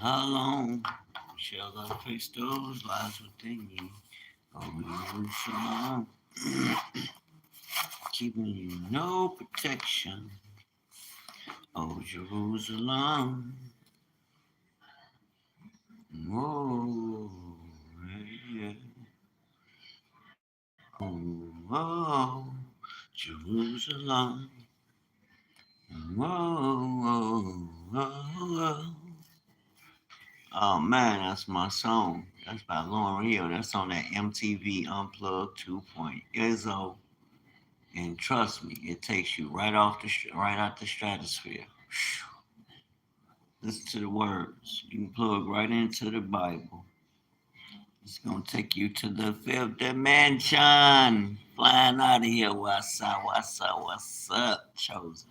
How long shall I face those lies within you? Oh, Jerusalem, keeping you no protection. Oh, Jerusalem, oh, yeah. Oh, Jerusalem, oh, oh. Oh man, that's my song. That's by Lauren Hill. That's on that MTV Unplugged 2.0. Izzo. And trust me, it takes you right out the stratosphere. Listen to the words. You can plug right into the Bible. It's gonna take you to the fifth dimension. Flying out of here. What's up? What's up? What's up? Chosen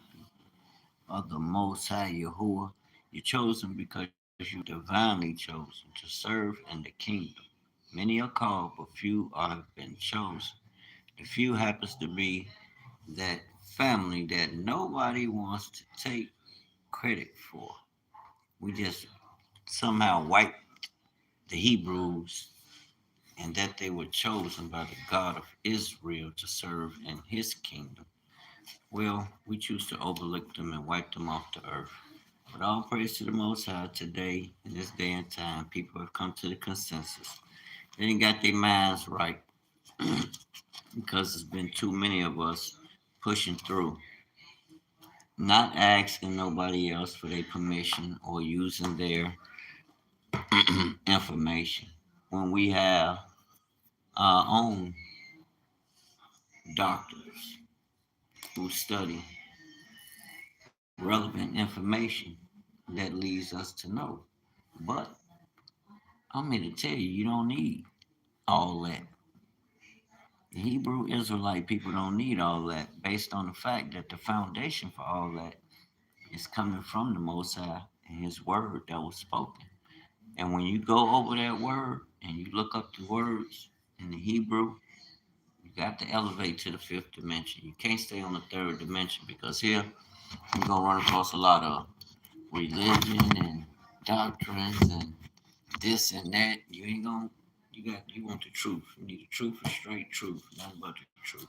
of the Most High Yahuwah. You're chosen because you're divinely chosen to serve in the kingdom. Many are called, but few have been chosen. The few happens to be that family that nobody wants to take credit for. We just somehow wipe the Hebrews and that they were chosen by the God of Israel to serve in his kingdom. Well, we choose to overlook them and wipe them off the earth. But all praise to the Most High today, in this day and time, people have come to the consensus. They ain't got their minds right because there's been too many of us pushing through, not asking nobody else for their permission or using their information. When we have our own doctors who study relevant information that leads us to know. But I'm here to tell you, you don't need all that. The Hebrew Israelite people don't need all that based on the fact that the foundation for all that is coming from the Most High and His word that was spoken. And when you go over that word and you look up the words in the Hebrew, you got to elevate to the fifth dimension. You can't stay on the third dimension because here you're gonna run across a lot of religion and doctrines and this and that. You ain't gonna you want the truth. You need the truth and straight truth, nothing but the truth.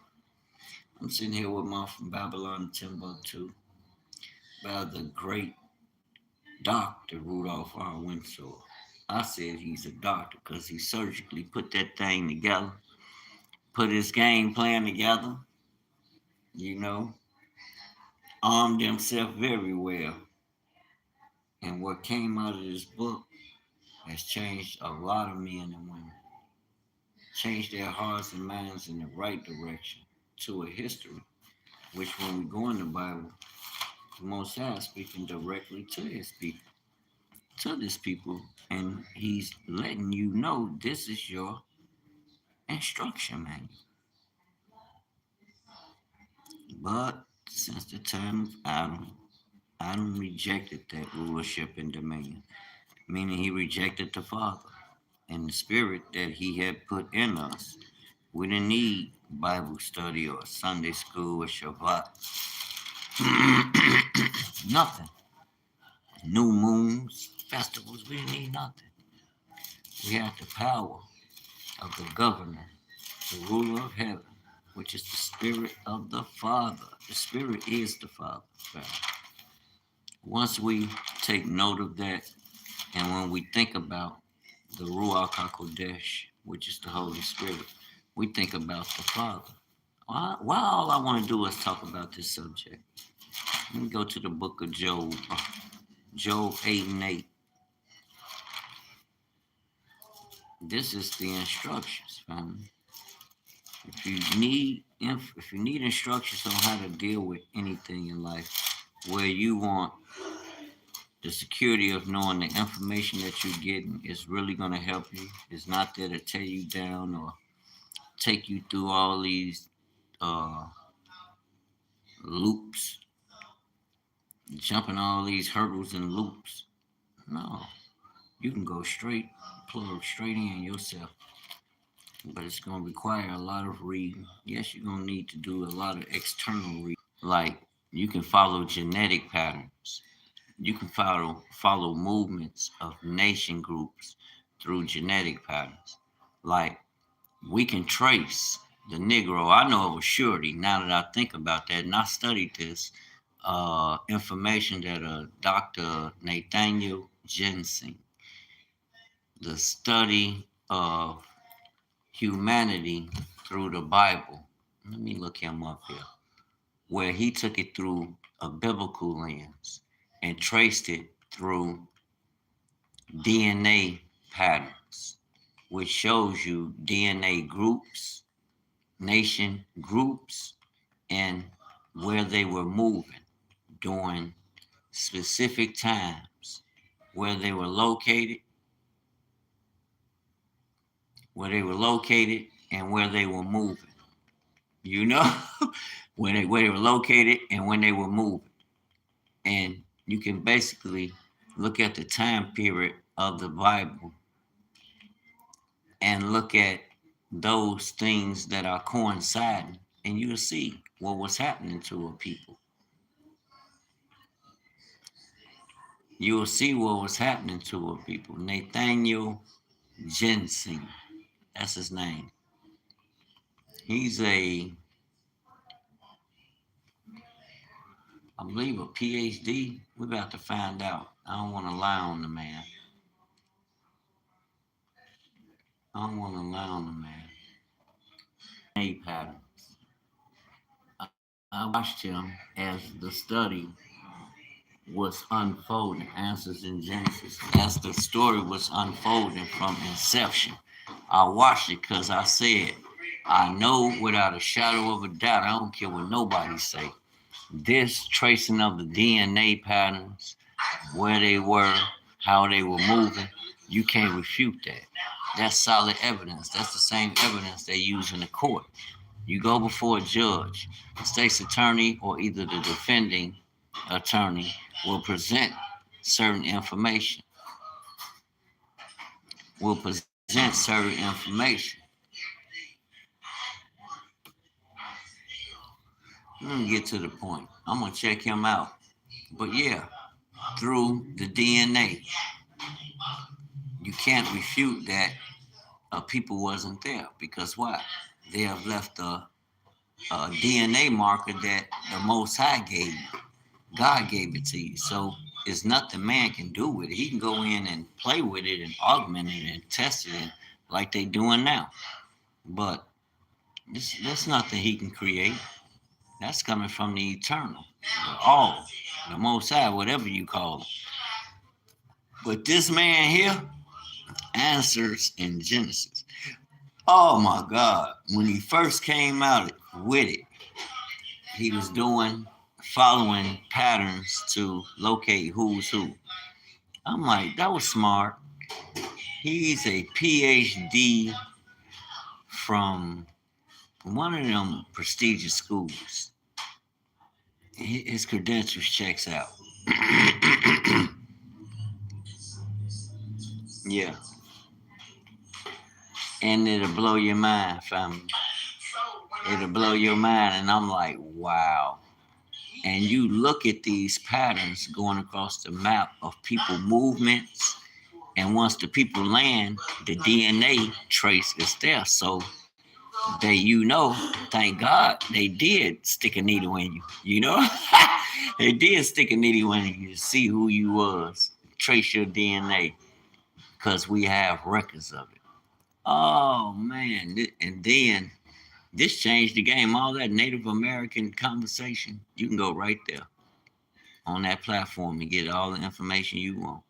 I'm sitting here with my from Babylon Timbuktu by the great Dr. Rudolph R. Winsor. I said he's a doctor because he surgically put that thing together, put his game plan together, you know, armed himself very well. And what came out of this book has changed a lot of men and women, changed their hearts and minds in the right direction to a history, which when we go in the Bible, the Most High is speaking directly to his people, to this people, and he's letting you know this is your instruction manual. But since the time of Adam rejected that rulership and dominion, meaning he rejected the Father and the Spirit that he had put in us. We didn't need Bible study or Sunday school or Shabbat. Nothing. New moons, festivals, we didn't need nothing. We had the power of the governor, the ruler of heaven, which is the Spirit of the Father. The Spirit is the Father. Once we take note of that, and when we think about the Ruach HaKodesh, which is the Holy Spirit, we think about the Father. Why all I want to do is talk about this subject? Let me go to the book of Job, Job 8 and 8. This is the instructions, family. If you need instructions on how to deal with anything in life, where you want the security of knowing the information that you're getting is really going to help you. It's not there to tear you down or take you through all these uh, loops, jumping all these hurdles and loops. No, you can go straight, plug straight in yourself. But it's going to require a lot of reading. Yes, you're going to need to do a lot of external reading. Like you can follow genetic patterns. You can follow movements of nation groups through genetic patterns. Like we can trace the Negro. I know of a surety now that I think about that, and I studied this information that Dr. Nathaniel Jensen, the study of humanity through the Bible. Let me look him up here, where he took it through a biblical lens and traced it through DNA patterns, which shows you DNA groups, nation groups, and where they were moving during specific times, where they were located, and where they were moving. You know, where they were located and when they were moving. And you can basically look at the time period of the Bible and look at those things that are coinciding, and you'll see what was happening to a people. You will see what was happening to a people. Nathaniel Jensen, that's his name. He's I believe, a PhD. We're about to find out. I don't want to lie on the man. I don't want to lie on the man. A pattern. I watched him as the study was unfolding, Answers in Genesis, as the story was unfolding from inception. I watched it because I said, I know without a shadow of a doubt, I don't care what nobody say, this tracing of the DNA patterns, where they were, how they were moving, you can't refute that. That's solid evidence. That's the same evidence they use in the court. You go before a judge, the state's attorney or either the defending attorney will present certain information, will present certain information. Let me get to the point. I'm going to check him out. But yeah, through the DNA, you can't refute that people wasn't there because why? They have left a DNA marker that the Most High gave you. God gave it to you. So it's nothing man can do with it. He can go in and play with it and augment it and test it like they doing now. But that's nothing he can create. That's coming from the eternal, the all, the Most High, whatever you call it. But this man here, Answers in Genesis. Oh my God. When he first came out with it, he was following patterns to locate who's who. I'm like, that was smart. He's a PhD from one of them prestigious schools. His credentials checks out. Yeah. And it'll blow your mind, family. It'll blow your mind. And I'm like, wow. And you look at these patterns going across the map of people movements. And once the people land, the DNA trace is there. So thank God they did stick a needle in you. They did stick a needle in you to see who you was, trace your DNA, because we have records of it. Oh man, and then this changed the game. All that Native American conversation, you can go right there on that platform and get all the information you want.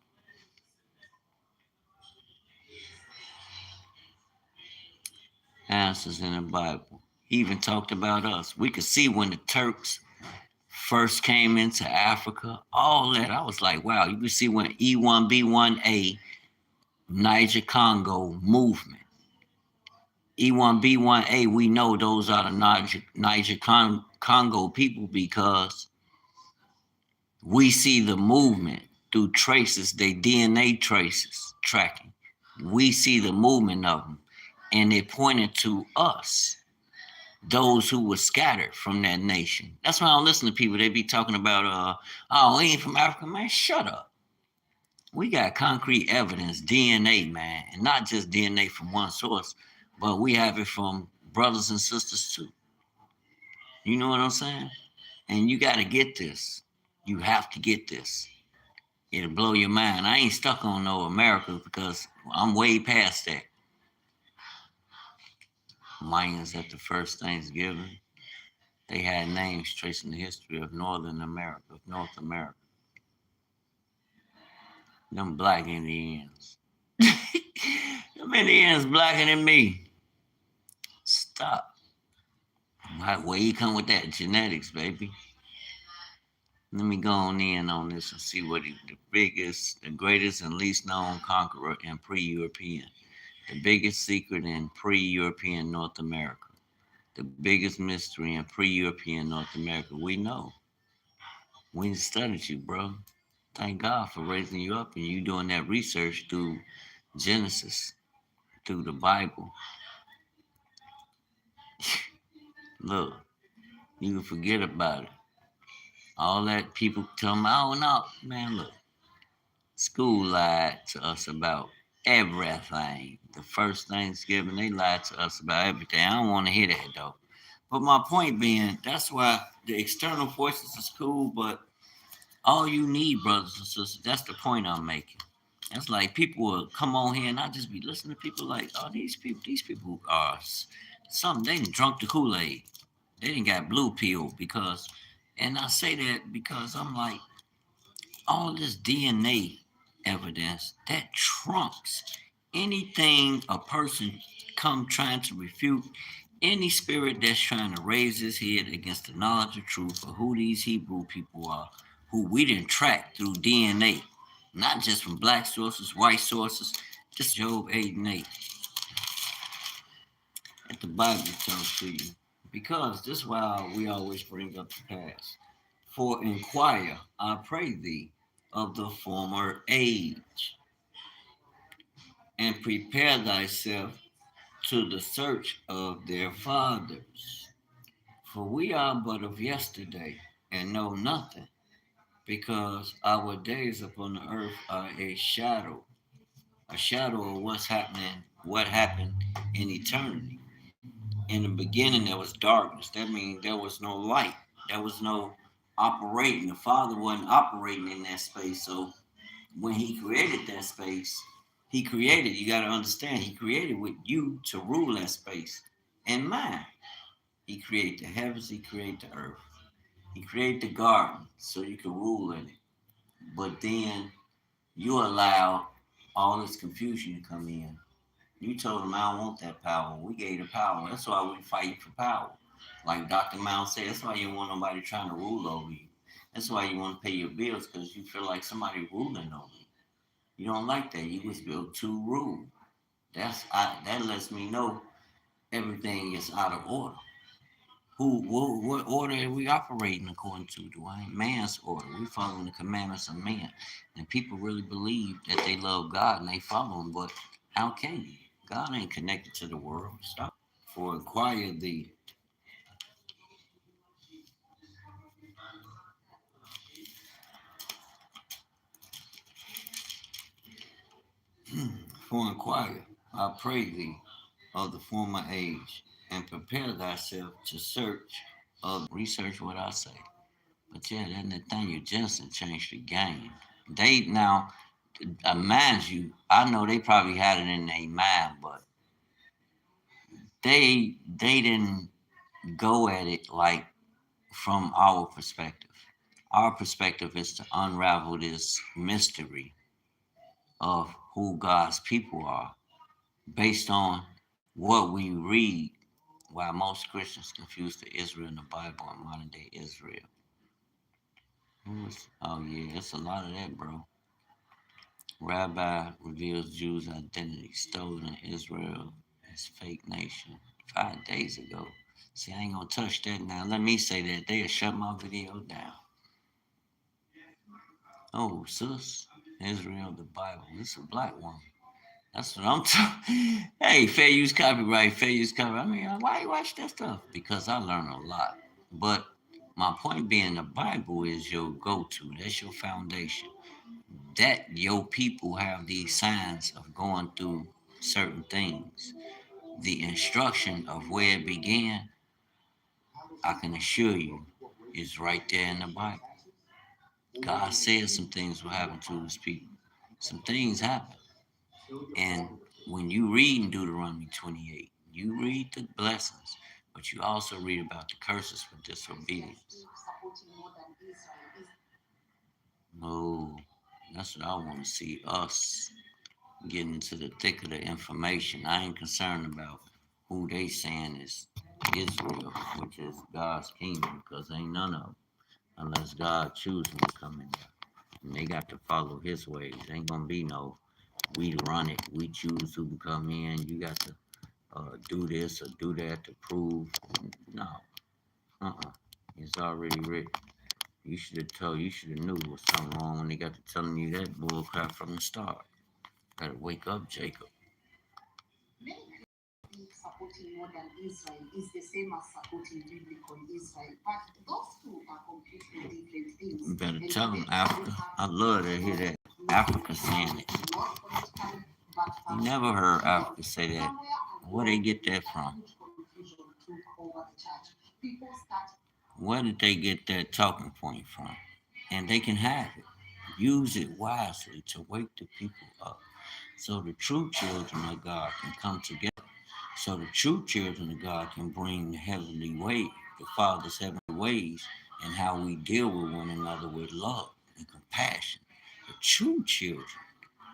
Answers in the Bible. He even talked about us. We could see when the Turks first came into Africa, all that. I was like, wow, you could see when E1B1A, Niger Congo movement. E1B1A, we know those are the Niger Congo people because we see the movement through traces, they DNA traces tracking. We see the movement of them, and it pointed to us. those who were scattered from that nation. That's why I don't listen to people. They be talking about, oh, we ain't from Africa. Man, shut up. We got concrete evidence, DNA, man, and not just DNA from one source, but we have it from brothers and sisters too. You know what I'm saying? And you got to get this. You have to get this. It'll blow your mind. I ain't stuck on no America because I'm way past that. Mayans at the first Thanksgiving, they had names tracing the history of Northern America, of North America. Them black Indians. Them Indians blacker than me. Stop. Where you come with that genetics, baby? Let me go on in on this and see what the biggest, the greatest, and least known conqueror in pre-European. The biggest secret in pre-European North America. The biggest mystery in pre-European North America. We know. We studied you, bro. Thank God for raising you up and you doing that research through Genesis, through the Bible. Look, you can forget about it. All that people tell me, oh no, man, look. School lied to us about everything. The first Thanksgiving, they lied to us about everything. I don't want to hear that though. But my point being, that's why the external forces is cool, but all you need, brothers and sisters, that's the point I'm making. That's like people will come on here and I just be listening to people like, oh, these people are something. They done drunk the Kool-Aid. They didn't got blue pill because, and I say that because I'm like, all this DNA evidence that trumps anything a person come trying to refute any spirit that's trying to raise his head against the knowledge of truth of who these Hebrew people are, who we didn't track through DNA, not just from black sources, white sources. This Job 8 and 8 that the Bible tells to you. Because this is why we always bring up the past. For inquire, I pray thee, of the former age, and prepare thyself to the search of their fathers. For we are but of yesterday, and know nothing, because our days upon the earth are a shadow of what's happening, what happened in eternity. In the beginning, there was darkness. That means there was no light. There was no operating. The Father wasn't operating in that space. So when He created that space, He created, you got to understand, He created with you to rule that space and mind. He created the heavens, He created the earth. He created the garden so you can rule in it. But then you allow all this confusion to come in. You told them, I don't want that power. We gave the power. That's why we fight for power. Like Dr. Mount said, that's why you don't want nobody trying to rule over you. That's why you want to pay your bills because you feel like somebody ruling over you. You don't like that. You was built to rule. That lets me know everything is out of order. What order are we operating according to, Dwayne? Man's order. We following the commandments of man. And people really believe that they love God and they follow him, but how can you? God ain't connected to the world. Stop. For inquire thee. For inquire, I pray thee, of the former age, and prepare thyself to search of research what I say. But yeah, that Nathaniel Jensen changed the game. They now, mind you, I know they probably had it in their mind, but they didn't go at it like from our perspective. Our perspective is to unravel this mystery of who God's people are based on what we read, while most Christians confuse the Israel in the Bible and modern day Israel. Oh yeah, it's a lot of that, bro. Rabbi reveals Jews' identity stolen in Israel as fake nation 5 days ago. See, I ain't gonna touch that now. Let me say that they'll shut my video down. Oh, sis, Israel, the Bible. This is a black woman. That's what I'm talking. Hey, fair use copyright, fair use copyright. I mean, why you watch that stuff? Because I learn a lot. But my point being, the Bible is your go-to. That's your foundation. That your people have these signs of going through certain things. The instruction of where it began, I can assure you, is right there in the Bible. God said some things will happen to his people. Some things happen. And when you read in Deuteronomy 28, you read the blessings, but you also read about the curses for disobedience. No, that's what I want to see us getting into the thick of the information. I ain't concerned about who they saying is Israel, which is God's kingdom, because ain't none of them unless God chooses them to come in there. And they got to follow his ways. Ain't gonna be no we run it, we choose who can come in. You got to do this or do that to prove. No, it's already written. You should have told. You should have knew there was something wrong when they got to telling you that bull crap from the start. Gotta wake up, Jacob. Supporting modern Israel is the same as supporting biblical Israel, but those two are completely different things. You better tell them Africa. I love to hear that Africa saying it. You never heard Africa say that. Where they get that from? Where did they get that talking point from? And they can have it. Use it wisely to wake the people up so the true children of God can come together. So the true children of God can bring the heavenly way, the Father's heavenly ways, and how we deal with one another with love and compassion. The true children.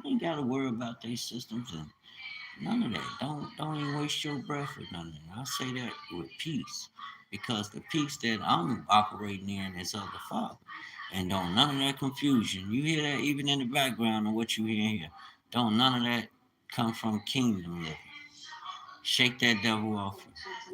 You ain't gotta worry about their systems and none of that. Don't even waste your breath with none of that. I say that with peace. Because the peace that I'm operating in is of the Father. And don't none of that confusion. You hear that even in the background of what you hear here. Don't none of that come from kingdom living. Shake that devil off.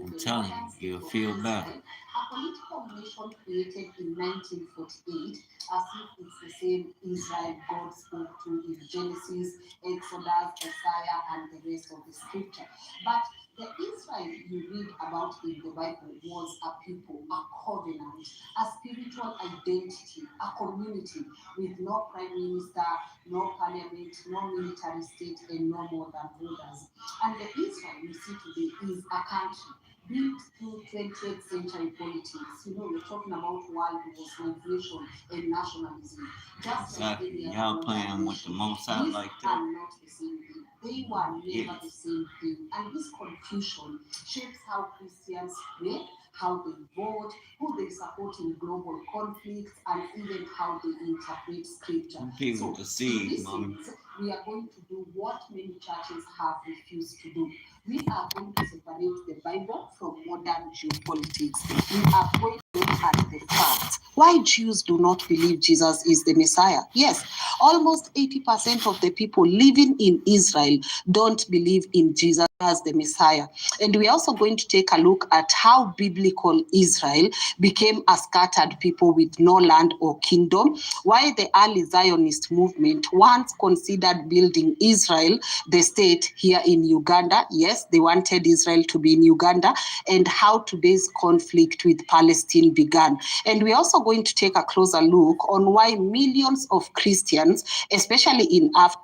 I'm telling you, you'll feel better. A political nation created in 1948, as if it's the same Israel God spoke to in Genesis, Exodus, Isaiah, and the rest of the scripture. But the Israel you read about in the Bible was a people, a covenant, a spiritual identity, a community with no prime minister, no parliament, no military state, and no more than borders. And the Israel you see today is a country built through 20th century politics. You know, we're talking about world wars, migration, and nationalism. Just exactly. like any Y'all other playing with the most out like that. are not the same thing. They were never the same thing. And this confusion shapes how Christians pray, how they vote, who they support in global conflicts, and even how they interpret scripture. People deceive, Mommy. We are going to do what many churches have refused to do. We are going to separate the Bible from modern geopolitics. We are going to look at the facts. Why Jews do not believe Jesus is the Messiah? Yes, almost 80% of the people living in Israel don't believe in Jesus as the Messiah. And we're also going to take a look at how biblical Israel became a scattered people with no land or kingdom, why the early Zionist movement once considered building Israel, the state here in Uganda. Yes, they wanted Israel to be in Uganda, and how today's conflict with Palestine began. And we're also going to take a closer look on why millions of Christians, especially in Africa,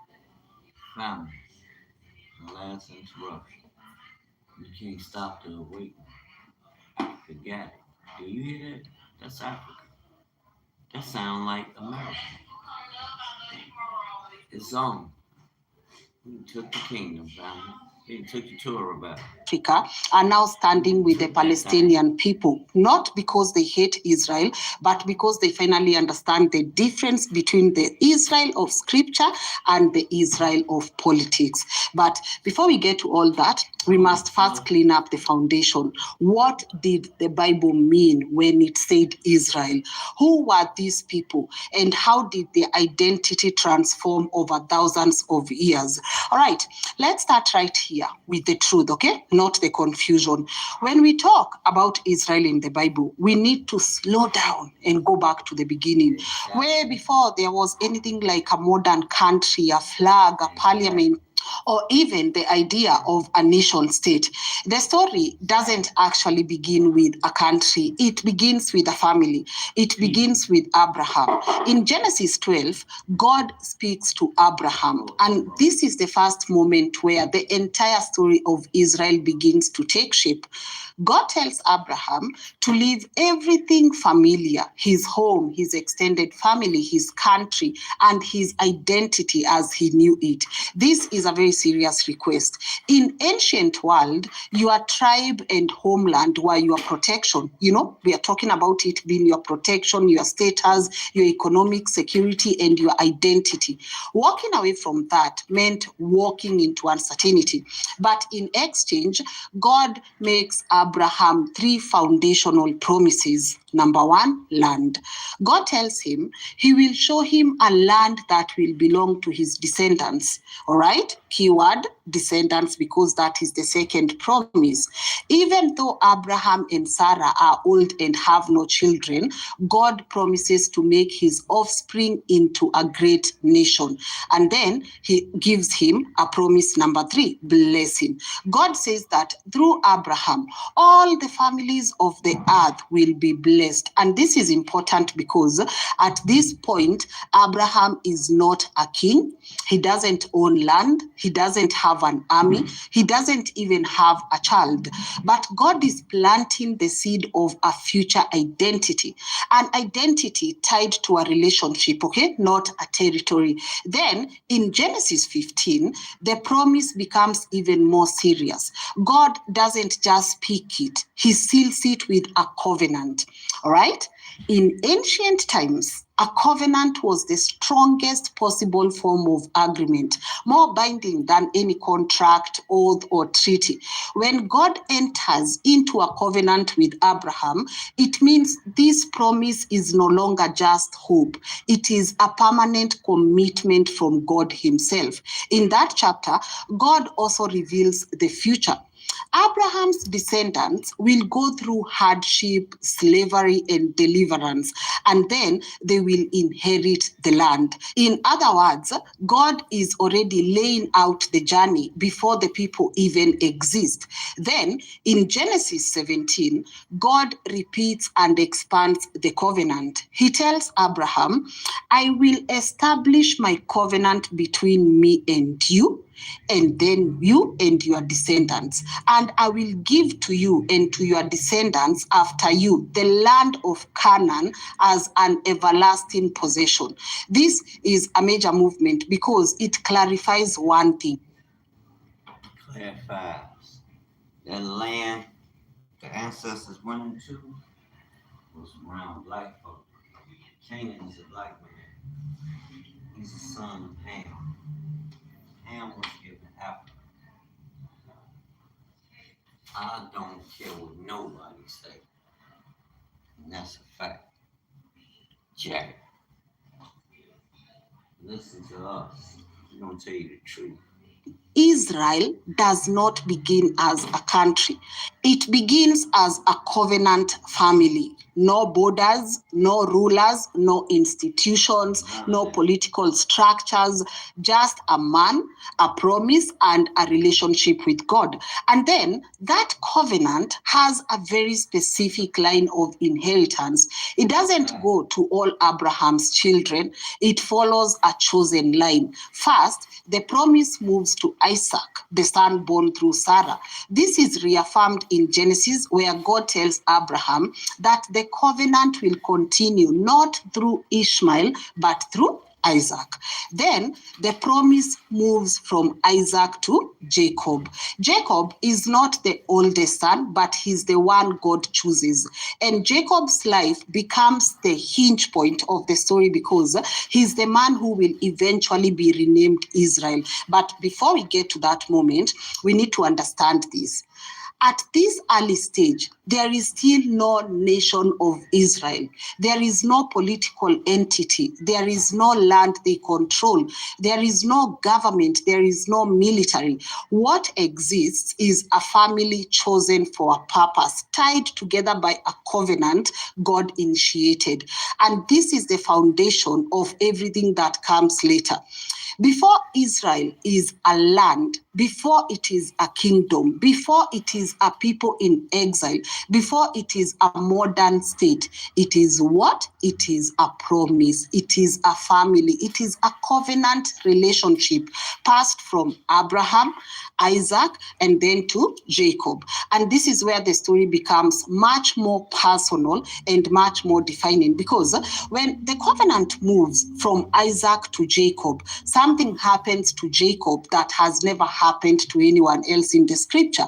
Family. The last interruption. You can't stop the awakening. Africa got it. Do you hear that? That's Africa. That sound like America. It's on. We took the kingdom, family. They took the tour about it. Africa are now standing with the Palestinian people, not because they hate Israel, but because they finally understand the difference between the Israel of scripture and the Israel of politics. But before we get to all that, we must first clean up the foundation. What did the Bible mean when it said Israel? Who were these people? And how did their identity transform over thousands of years? All right, let's start right here with the truth, okay? Not the confusion. When we talk about Israel in the Bible, we need to slow down and go back to the beginning, where before there was anything like a modern country, a flag, a parliament, or even the idea of a nation state. The story doesn't actually begin with a country, it begins with a family. It begins with Abraham. In Genesis 12, God speaks to Abraham, and this is the first moment where the entire story of Israel begins to take shape. God tells Abraham to leave everything familiar, his home, his extended family, his country, and his identity as he knew it. This is a very serious request. In ancient world, your tribe and homeland were your protection. You know, we are talking about it being your protection, your status, your economic security, and your identity. Walking away from that meant walking into uncertainty. But in exchange, God makes Abraham three foundational promises. Number one, land. God tells him he will show him a land that will belong to his descendants. All right? Keyword, descendants, because that is the second promise. Even though Abraham and Sarah are old and have no children, God promises to make his offspring into a great nation. And then he gives him a promise number three, blessing. God says that through Abraham, all the families of the earth will be blessed. And this is important because at this point, Abraham is not a king. He doesn't own land. He doesn't have an army. He doesn't even have a child. But God is planting the seed of a future identity, an identity tied to a relationship, okay, not a territory. Then in Genesis 15, the promise becomes even more serious. God doesn't just speak it, he seals it with a covenant. All right? In ancient times, a covenant was the strongest possible form of agreement, more binding than any contract, oath, or treaty. When God enters into a covenant with Abraham, it means this promise is no longer just hope. It is a permanent commitment from God himself. In that chapter, God also reveals the future. Abraham's descendants will go through hardship, slavery, and deliverance, and then they will inherit the land. In other words, God is already laying out the journey before the people even exist. Then, in Genesis 17, God repeats and expands the covenant. He tells Abraham, I will establish my covenant between me and you, and then you and your descendants. And I will give to you and to your descendants after you the land of Canaan as an everlasting possession. This is a major movement because it clarifies one thing. Clarifies that land the ancestors went into was around black folk. Canaan is a black man. He's the son of Ham. Ham was given Africa. I don't care what nobody say. And that's a fact. Jack, listen to us. We're gonna tell you the truth. Israel does not begin as a country. It begins as a covenant family. No borders, no rulers, no institutions, no political structures, just a man, a promise, and a relationship with God. And then that covenant has a very specific line of inheritance. It doesn't go to all Abraham's children, it follows a chosen line. First, the promise moves to Isaac, the son born through Sarah. This is reaffirmed in Genesis, where God tells Abraham that the covenant will continue not through Ishmael, but through Isaac. Then the promise moves from Isaac to Jacob. Jacob is not the oldest son, but he's the one God chooses. And Jacob's life becomes the hinge point of the story because he's the man who will eventually be renamed Israel. But before we get to that moment, we need to understand this. At this early stage, there is still no nation of Israel. There is no political entity. There is no land they control. There is no government. There is no military. What exists is a family chosen for a purpose, tied together by a covenant God initiated. And this is the foundation of everything that comes later. Before Israel is a land, before it is a kingdom, before it is a people in exile, before it is a modern state, it is what? It is a promise. It is a family. It is a covenant relationship passed from Abraham, Isaac, and then to Jacob. And this is where the story becomes much more personal and much more defining, because when the covenant moves from Isaac to Jacob, something happens to Jacob that has never happened to anyone else in the scripture.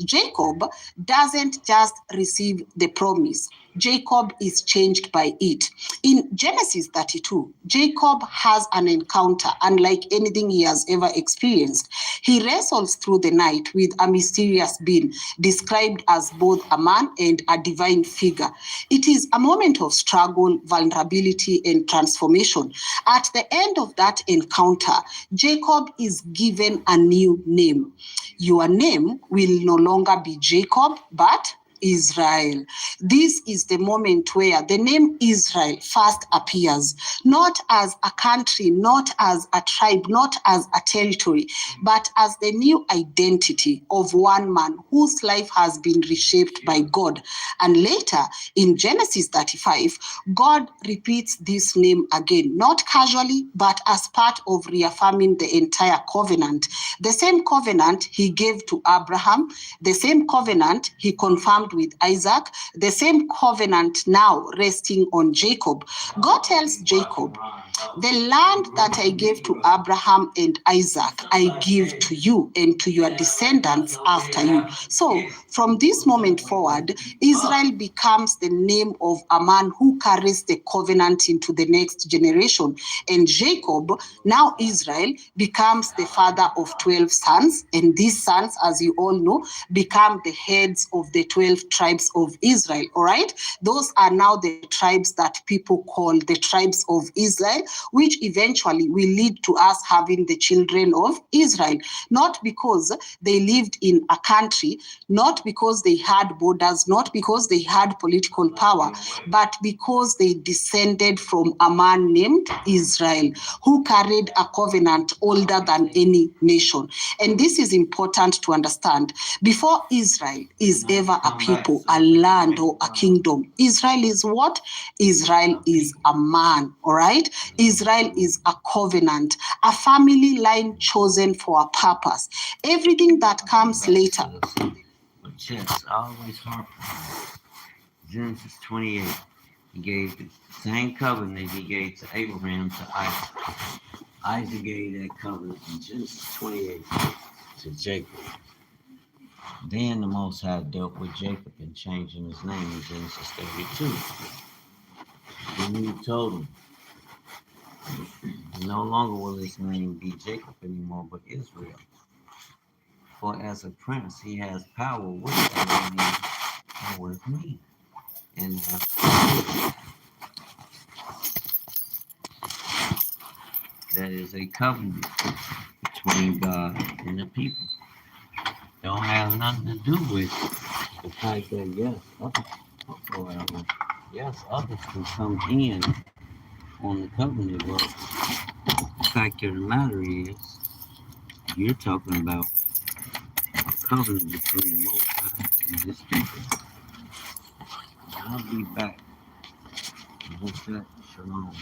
Jacob doesn't just receive the promise. Jacob is changed by it. In Genesis 32, Jacob has an encounter unlike anything he has ever experienced. He wrestles through the night with a mysterious being described as both a man and a divine figure. It is a moment of struggle, vulnerability, and transformation. At the end of that encounter, Jacob is given a new name. Your name will no longer be Jacob, but Israel. This is the moment where the name Israel first appears, not as a country, not as a tribe, not as a territory, but as the new identity of one man whose life has been reshaped by God. And later in Genesis 35, God repeats this name again, not casually, but as part of reaffirming the entire covenant. The same covenant he gave to Abraham, the same covenant he confirmed with Isaac, the same covenant now resting on Jacob. God tells Jacob, the land that I gave to Abraham and Isaac, I give to you and to your descendants after you. So from this moment forward, Israel becomes the name of a man who carries the covenant into the next generation. And Jacob, now Israel, becomes the father of 12 sons. And these sons, as you all know, become the heads of the 12 tribes of Israel. All right? Those are now the tribes that people call the tribes of Israel, which eventually will lead to us having the children of Israel. Not because they lived in a country, not because they had borders, not because they had political power, but because they descended from a man named Israel, who carried a covenant older than any nation. And this is important to understand. Before Israel is ever a people, a land, or a kingdom, Israel is what? Israel is a man, all right? Israel is a covenant, a family line chosen for a purpose. Everything that comes later. But yes, I always harp on Genesis 28. He gave the same covenant he gave to Abraham to Isaac. Isaac gave that covenant in Genesis 28 to Jacob. Then the Most High dealt with Jacob in changing his name in Genesis 32. Then he told him, no longer will his name be Jacob anymore, but Israel. For as a prince, he has power with Elohim and with me. And that is a covenant between God and the people. Don't have nothing to do with the fact that others can come in on the covenant, but the fact of the matter is, you're talking about a covenant between the Most High and His people. I'll be back. And with that, shalom.